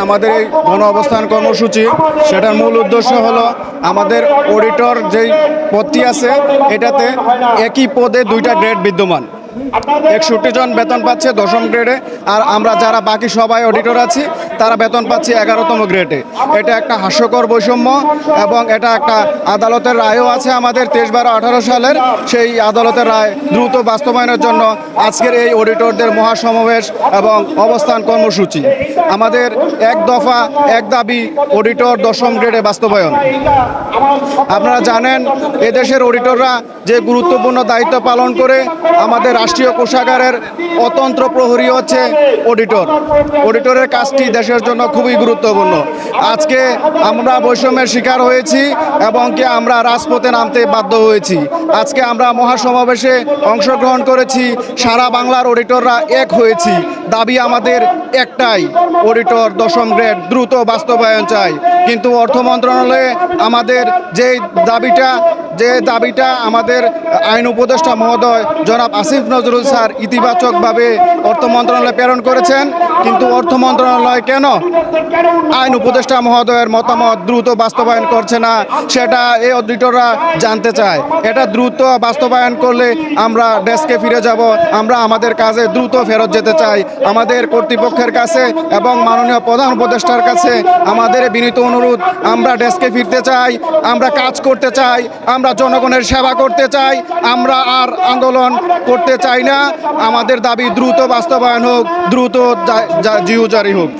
আমাদের এই গণ অবস্থান কর্মসূচি সেটার মূল উদ্দেশ্য হলো আমাদের অডিটর যেই পদটি আছে এটাতে একই পদে দুইটা গ্রেড বিদ্যমান। 61 জন বেতন পাচ্ছে 10ম গ্রেডে, আর আমরা যারা বাকি সবাই অডিটর আছি তারা বেতন পাচ্ছি 11তম গ্রেডে। এটা একটা হাস্যকর বৈষম্য এবং এটা একটা আদালতের রায়ও আছে আমাদের 23/12/18 সালের। সেই আদালতের রায় দ্রুত বাস্তবায়নের জন্য আজকের এই অডিটরদের মহাসমাবেশ এবং অবস্থান কর্মসূচি। আমাদের এক দফা এক দাবি অডিটর 10ম গ্রেডে বাস্তবায়ন। আপনারা জানেন এদেশের অডিটররা যে গুরুত্বপূর্ণ দায়িত্ব পালন করে, আমাদের রাষ্ট্রীয় কোষাগারের অতন্ত্র প্রহরী হচ্ছে অডিটর। অডিটরের কাজটি দেশের জন্য খুবই গুরুত্বপূর্ণ। আজকে আমরা বৈষম্যের শিকার হয়েছি এবং কি আমরা রাজপথে নামতে বাধ্য হয়েছি। আজকে আমরা মহাসমাবেশে অংশগ্রহণ করেছি, সারা বাংলার অডিটররা এক হয়েছি। দাবি আমাদের একটাই, অডিটর 10ম গ্রেড দ্রুত বাস্তবায়ন চাই। কিন্তু অর্থ মন্ত্রণালয়ে আমাদের যে দাবিটা আমাদের আইন উপদেষ্টা মহোদয় জনাব আসিফ নজরুল স্যার ইতিবাচকভাবে অর্থ মন্ত্রণালয়ে প্রেরণ করেছেন, কিন্তু অর্থ মন্ত্রণালয় কেন আইন উপদেষ্টা মহোদয়ের মতামত দ্রুত বাস্তবায়ন করছে না, সেটা এই অডিটররা জানতে চায়। এটা দ্রুত বাস্তবায়ন করলে আমরা ডেস্কে ফিরে যাব, আমরা আমাদের কাজে দ্রুত ফেরত যেতে চাই। আমাদের কর্তৃপক্ষের কাছে এবং মাননীয় প্রধান উপদেষ্টার কাছে আমাদের বিনীত অনুরোধ, আমরা ডেস্কে ফিরতে চাই, আমরা কাজ করতে চাই, আমরা জনগণের সেবা করতে চাই, আমরা আর আন্দোলন করতে চাই না। আমাদের দাবি দ্রুত বাস্তবায়ন হোক, দ্রুত জিও জারি হোক।